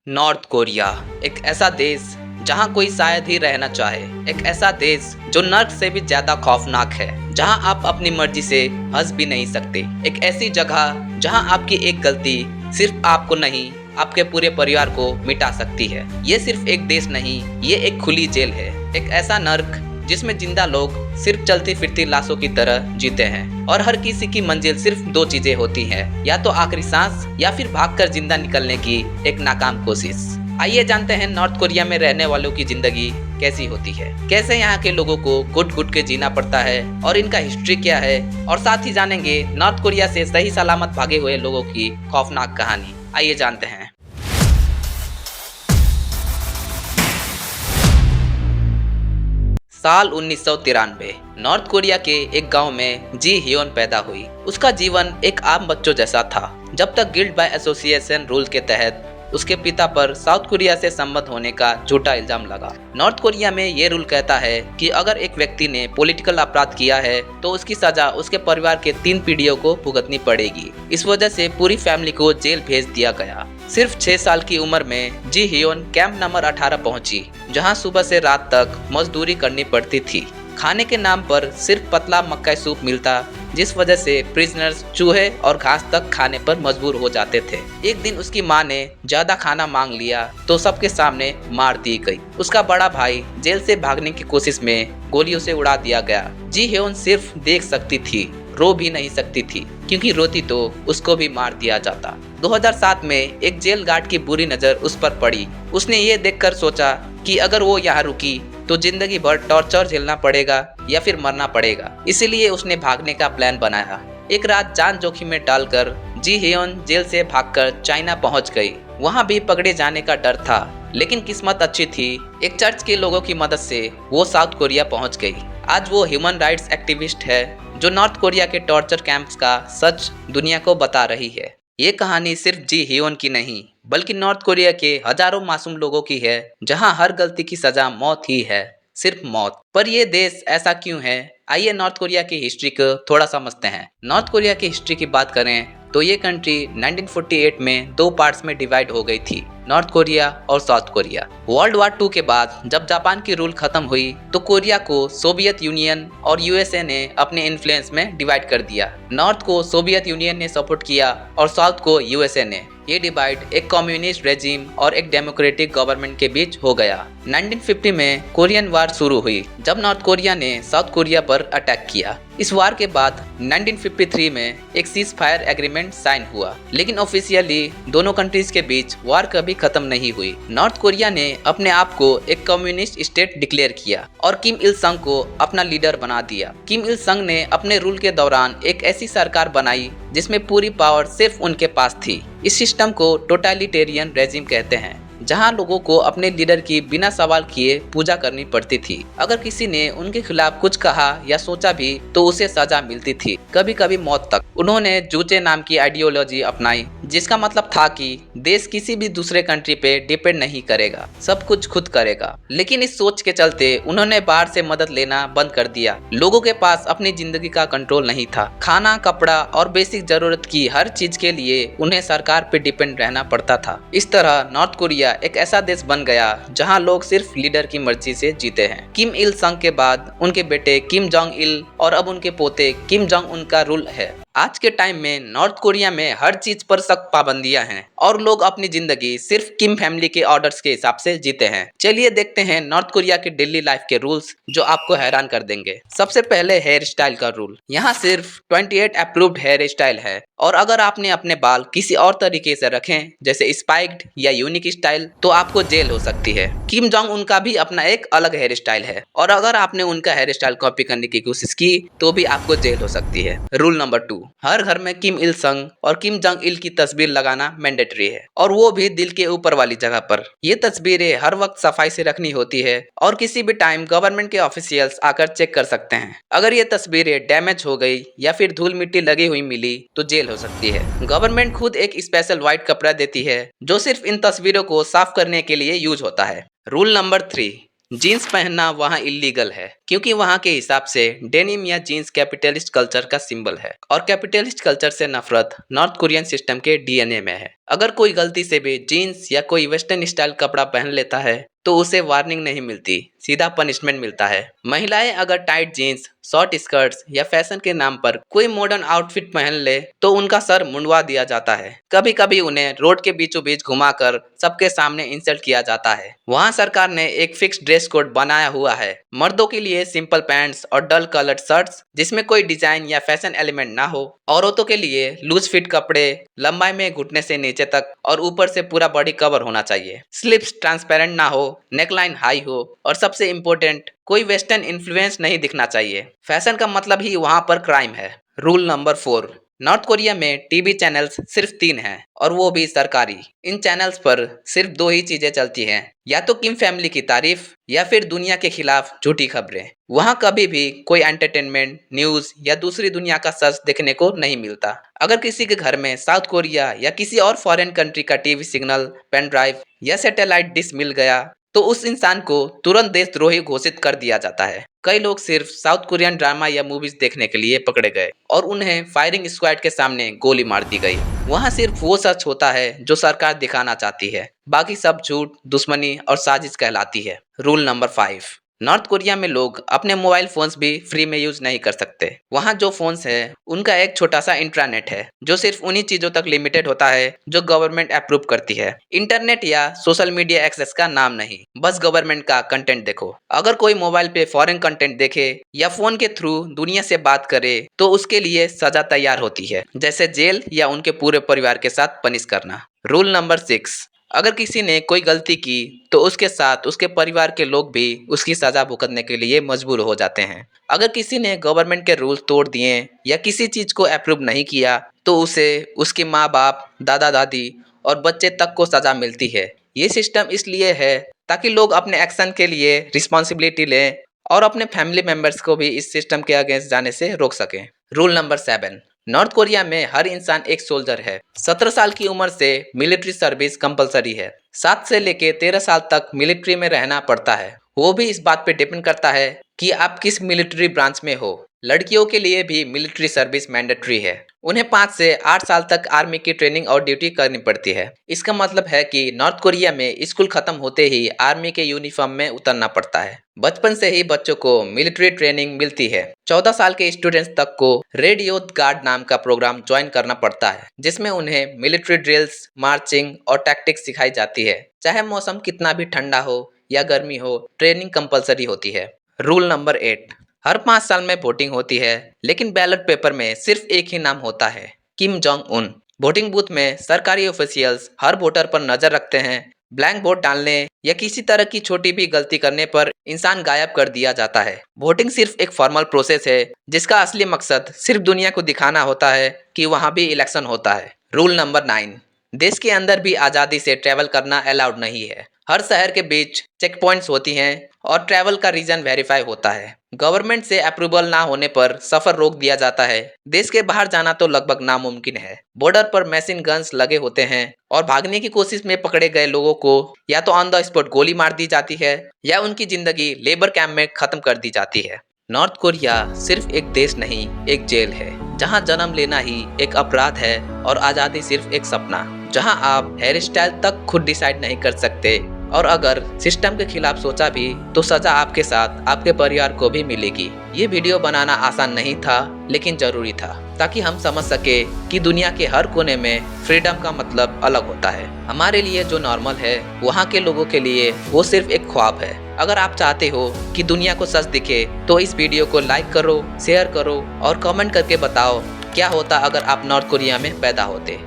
North Korea एक ऐसा देश जहां कोई शायद ही रहना चाहे। एक ऐसा देश जो नर्क से भी ज्यादा खौफनाक है, जहां आप अपनी मर्जी से हंस भी नहीं सकते। एक ऐसी जगह जहां आपकी एक गलती सिर्फ आपको नहीं, आपके पूरे परिवार को मिटा सकती है। ये सिर्फ एक देश नहीं, ये एक खुली जेल है। एक ऐसा नर्क जिसमें जिंदा लोग सिर्फ चलती फिरती लाशों की तरह जीते हैं और हर किसी की मंजिल सिर्फ दो चीजें होती हैं, या तो आखिरी सांस या फिर भागकर जिंदा निकलने की एक नाकाम कोशिश। आइए जानते हैं नॉर्थ कोरिया में रहने वालों की जिंदगी कैसी होती है, कैसे यहाँ के लोगों को घुट घुट के जीना पड़ता है और इनका हिस्ट्री क्या है, और साथ ही जानेंगे नॉर्थ कोरिया से सही सलामत भागे हुए लोगों की खौफनाक कहानी। आइए जानते हैं। साल 1993 नॉर्थ कोरिया के एक गांव में जी हियोन पैदा हुई। उसका जीवन एक आम बच्चों जैसा था, जब तक गिल्ड बाय एसोसिएशन रूल के तहत उसके पिता पर साउथ कोरिया से संबंध होने का झूठा इल्जाम लगा। नॉर्थ कोरिया में ये रूल कहता है कि अगर एक व्यक्ति ने पॉलिटिकल अपराध किया है तो उसकी सजा उसके परिवार के 3 पीढ़ियों को भुगतनी पड़ेगी। इस वजह से पूरी फैमिली को जेल भेज दिया गया। सिर्फ 6 साल की उम्र में जी हियोन कैंप नंबर 18 पहुंची, जहां सुबह से रात तक मजदूरी करनी पड़ती थी। खाने के नाम पर सिर्फ पतला मक्का सूप मिलता, जिस वजह से प्रिजनर्स चूहे और घास तक खाने पर मजबूर हो जाते थे। एक दिन उसकी मां ने ज्यादा खाना मांग लिया तो सबके सामने मार दी गई। उसका बड़ा भाई जेल से भागने की कोशिश में गोलियों से उड़ा दिया गया। जी हियोन सिर्फ देख सकती थी, रो भी नहीं सकती थी, क्योंकि रोती तो उसको भी मार दिया जाता। 2007 में एक जेल गार्ड की बुरी नजर उस पर पड़ी। उसने ये देखकर सोचा कि अगर वो यहाँ रुकी तो जिंदगी भर टॉर्चर झेलना पड़ेगा या फिर मरना पड़ेगा। इसीलिए उसने भागने का प्लान बनाया। एक रात जान जोखिम में डालकर जी हियोन जेल से भागकर चाइना पहुंच गई। वहां भी पकड़े जाने का डर था, लेकिन किस्मत अच्छी थी। एक चर्च के लोगों की मदद से वो साउथ कोरिया पहुंच गई। आज वो ह्यूमन राइट्स एक्टिविस्ट है, जो नॉर्थ कोरिया के टॉर्चर कैंप्स का सच दुनिया को बता रही है। ये कहानी सिर्फ जी हियोन की नहीं, बल्कि नॉर्थ कोरिया के हजारों मासूम लोगों की है, जहां हर गलती की सजा मौत ही है, सिर्फ मौत। पर ये देश ऐसा क्यों है? आइए नॉर्थ कोरिया की हिस्ट्री को थोड़ा समझते हैं। नॉर्थ कोरिया की हिस्ट्री की बात करें तो ये कंट्री 1948 में 2 पार्ट्स में डिवाइड हो गई थी, नॉर्थ कोरिया और साउथ कोरिया। वर्ल्ड वॉर 2 के बाद जब जापान की रूल खत्म हुई तो कोरिया को सोवियत यूनियन और यूएसए ने अपने इन्फ्लुएंस में डिवाइड कर दिया। नॉर्थ को सोवियत यूनियन ने सपोर्ट किया और साउथ को यूएसए ने। ये डिवाइड एक कम्युनिस्ट रेजिम और एक डेमोक्रेटिक गवर्नमेंट के बीच हो गया। 1950 में कोरियन वार शुरू हुई, जब नॉर्थ कोरिया ने साउथ कोरिया पर अटैक किया। इस वार के बाद 1953 में एक सीज फायर एग्रीमेंट साइन हुआ, लेकिन ऑफिशियली दोनों कंट्रीज के बीच वार कभी खत्म नहीं हुई। नॉर्थ कोरिया ने अपने आप को एक कम्युनिस्ट स्टेट डिक्लेयर किया और किम इल संग को अपना लीडर बना दिया। किम इल संग ने अपने रूल के दौरान एक ऐसी सरकार बनाई जिसमें पूरी पावर सिर्फ उनके पास थी। इस सिस्टम को टोटलिटेरियन रेजिम कहते हैं, जहां लोगों को अपने लीडर की बिना सवाल किए पूजा करनी पड़ती थी। अगर किसी ने उनके खिलाफ कुछ कहा या सोचा भी तो उसे सजा मिलती थी, कभी कभी मौत तक। उन्होंने जूचे नाम की आइडियोलॉजी अपनाई, जिसका मतलब था कि देश किसी भी दूसरे कंट्री पे डिपेंड नहीं करेगा, सब कुछ खुद करेगा। लेकिन इस सोच के चलते उन्होंने बाहर से मदद लेना बंद कर दिया। लोगों के पास अपनी जिंदगी का कंट्रोल नहीं था। खाना, कपड़ा और बेसिक जरूरत की हर चीज के लिए उन्हें सरकार पे डिपेंड रहना पड़ता था। इस तरह नॉर्थ कोरिया एक ऐसा देश बन गया जहां लोग सिर्फ लीडर की मर्जी से जीते हैं। किम इल संग के बाद उनके बेटे किम जोंग इल और अब उनके पोते किम जोंग उन का रूल है। आज के टाइम में नॉर्थ कोरिया में हर चीज पर सख्त पाबंदियां हैं और लोग अपनी जिंदगी सिर्फ किम फैमिली के ऑर्डर्स के हिसाब से जीते हैं। चलिए देखते हैं नॉर्थ कोरिया के डेली लाइफ के रूल्स, जो आपको हैरान कर देंगे। सबसे पहले हेयर स्टाइल का रूल। यहाँ सिर्फ 28 अप्रूव्ड हेयर स्टाइल है, और अगर आपने अपने बाल किसी और तरीके से रखें, जैसे स्पाइक्ड या यूनिक स्टाइल, तो आपको जेल हो सकती है। किम जोंग उनका भी अपना एक अलग हेयर स्टाइल है, और अगर आपने उनका हेयर स्टाइल कॉपी करने की कोशिश की तो भी आपको जेल हो सकती है। रूल नंबर 2, हर घर में किम इल संग और किम जोंग इल की तस्वीर लगाना मैंडेटरी है, और वो भी दिल के ऊपर वाली जगह पर। ये तस्वीरें हर वक्त सफाई से रखनी होती है और किसी भी टाइम गवर्नमेंट के ऑफिशियल्स आकर चेक कर सकते हैं। अगर ये तस्वीरें डैमेज हो गई या फिर धूल मिट्टी लगी हुई मिली तो जेल हो सकती है। गवर्नमेंट खुद एक स्पेशल व्हाइट कपड़ा देती है जो सिर्फ इन तस्वीरों को साफ करने के लिए यूज होता है। रूल नंबर 3, जीन्स पहनना वहाँ इलीगल है, क्योंकि वहाँ के हिसाब से डेनिम या जीन्स कैपिटलिस्ट कल्चर का सिंबल है और कैपिटलिस्ट कल्चर से नफरत नॉर्थ कोरियन सिस्टम के डीएनए में है। अगर कोई गलती से भी जीन्स या कोई वेस्टर्न स्टाइल कपड़ा पहन लेता है तो उसे वार्निंग नहीं मिलती, सीधा पनिशमेंट मिलता है। महिलाएं अगर टाइट जीन्स, शॉर्ट स्कर्ट्स या फैशन के नाम पर कोई मॉडर्न आउटफिट पहन ले तो उनका सर मुंडवा दिया जाता है। कभी कभी उन्हें रोड के बीचों बीच घुमाकर सबके सामने इंसल्ट किया जाता है। वहाँ सरकार ने एक फिक्स ड्रेस कोड बनाया हुआ है। मर्दों के लिए सिंपल पैंट्स और डल कलर्ड शर्ट्स जिसमें कोई डिजाइन या फैशन एलिमेंट ना हो। औरतों के लिए लूज फिट कपड़े, लंबाई में घुटने से नीचे तक और ऊपर से पूरा बॉडी कवर होना चाहिए। स्लिप्स ट्रांसपेरेंट ना हो, नेकलाइन हाई हो और सबसे इम्पोर्टेंट कोई वेस्टर्न इन्फ्लुएंस नहीं दिखना चाहिए। फैशन का मतलब ही वहाँ पर क्राइम है। रूल नंबर 4, नॉर्थ कोरिया में टीवी चैनल्स सिर्फ 3 हैं और वो भी सरकारी। इन चैनल्स पर सिर्फ 2 ही चीजें चलती हैं, या तो किम फैमिली की तारीफ या फिर दुनिया के खिलाफ झूठी खबरें। वहाँ कभी भी कोई एंटरटेनमेंट, न्यूज या दूसरी दुनिया का सच देखने को नहीं मिलता। अगर किसी के घर में साउथ कोरिया या किसी और फॉरेन कंट्री का टीवी सिग्नल, पेन ड्राइव या सैटेलाइट डिश मिल गया तो उस इंसान को तुरंत देशद्रोही घोषित कर दिया जाता है। कई लोग सिर्फ साउथ कोरियन ड्रामा या मूवीज देखने के लिए पकड़े गए और उन्हें फायरिंग स्क्वाड के सामने गोली मार दी गई। वहाँ सिर्फ वो सच होता है जो सरकार दिखाना चाहती है, बाकी सब झूठ, दुश्मनी और साजिश कहलाती है। रूल नंबर 5, नॉर्थ कोरिया में लोग अपने मोबाइल फोन्स भी फ्री में यूज नहीं कर सकते। वहाँ जो फोन्स है उनका एक छोटा सा इंट्रानेट है जो सिर्फ उन्हीं चीजों तक लिमिटेड होता है जो गवर्नमेंट अप्रूव करती है। इंटरनेट या सोशल मीडिया एक्सेस का नाम नहीं, बस गवर्नमेंट का कंटेंट देखो। अगर कोई मोबाइल पे फॉरेन कंटेंट देखे या फोन के थ्रू दुनिया से बात करे तो उसके लिए सजा तैयार होती है, जैसे जेल या उनके पूरे परिवार के साथ पनिश करना। रूल नंबर 6, अगर किसी ने कोई गलती की तो उसके साथ उसके परिवार के लोग भी उसकी सजा भुगतने के लिए मजबूर हो जाते हैं। अगर किसी ने गवर्नमेंट के रूल्स तोड़ दिए या किसी चीज को अप्रूव नहीं किया तो उसे उसके माँ बाप, दादा दादी और बच्चे तक को सजा मिलती है। ये सिस्टम इसलिए है ताकि लोग अपने एक्शन के लिए रिस्पॉन्सिबिलिटी लें और अपने फैमिली मेंबर्स को भी इस सिस्टम के अगेंस्ट जाने से रोक सकें। रूल नंबर 7, नॉर्थ कोरिया में हर इंसान एक सोल्जर है। 17 साल की उम्र से मिलिट्री सर्विस कंपलसरी है। 7 से लेके 13 साल तक मिलिट्री में रहना पड़ता है। वो भी इस बात पे डिपेंड करता है कि आप किस मिलिट्री ब्रांच में हो। लड़कियों के लिए भी मिलिट्री सर्विस मैंडेटरी है। उन्हें 5 से 8 साल तक आर्मी की ट्रेनिंग और ड्यूटी करनी पड़ती है। इसका मतलब है कि नॉर्थ कोरिया में स्कूल खत्म होते ही आर्मी के यूनिफॉर्म में उतरना पड़ता है। बचपन से ही बच्चों को मिलिट्री ट्रेनिंग मिलती है। 14 साल के स्टूडेंट्स तक को रेड यूथ गार्ड नाम का प्रोग्राम ज्वाइन करना पड़ता है, जिसमें उन्हें मिलिट्री ड्रिल्स, मार्चिंग और टैक्टिक्स सिखाई जाती है। चाहे मौसम कितना भी ठंडा हो या गर्मी हो, ट्रेनिंग कंपलसरी होती है। रूल नंबर 8, हर 5 साल में वोटिंग होती है, लेकिन बैलेट पेपर में सिर्फ एक ही नाम होता है, Kim Jong Un. Voting booth में सरकारी ऑफिशियल्स हर वोटर पर नजर रखते हैं। ब्लैंक वोट डालने या किसी तरह की छोटी भी गलती करने पर इंसान गायब कर दिया जाता है। वोटिंग सिर्फ एक फॉर्मल प्रोसेस है जिसका असली मकसद सिर्फ दुनिया को दिखाना होता है कि वहाँ भी इलेक्शन होता है। रूल नंबर 9, देश के अंदर भी आज़ादी से ट्रैवल करना अलाउड नहीं है। हर शहर के बीच चेक पॉइंट्स होती हैं और ट्रैवल का रीजन वेरीफाई होता है। गवर्नमेंट से अप्रूवल ना होने पर सफर रोक दिया जाता है। देश के बाहर जाना तो लगभग नामुमकिन है। बॉर्डर पर मशीन गन्स लगे होते हैं और भागने की कोशिश में पकड़े गए लोगों को या तो ऑन द स्पॉट गोली मार दी जाती है या उनकी जिंदगी लेबर कैंप में खत्म कर दी जाती है। नॉर्थ कोरिया सिर्फ एक देश नहीं, एक जेल है, जहां जन्म लेना ही एक अपराध है और आज़ादी सिर्फ एक सपना, जहां आप हेयर स्टाइल तक खुद डिसाइड नहीं कर सकते और अगर सिस्टम के खिलाफ सोचा भी तो सजा आपके साथ आपके परिवार को भी मिलेगी। ये वीडियो बनाना आसान नहीं था, लेकिन जरूरी था ताकि हम समझ सके कि दुनिया के हर कोने में फ्रीडम का मतलब अलग होता है। हमारे लिए जो नॉर्मल है वहाँ के लोगों के लिए वो सिर्फ एक ख्वाब है। अगर आप चाहते हो कि दुनिया को सच दिखे तो इस वीडियो को लाइक करो, शेयर करो और कमेंट करके बताओ क्या होता अगर आप नॉर्थ कोरिया में पैदा होते।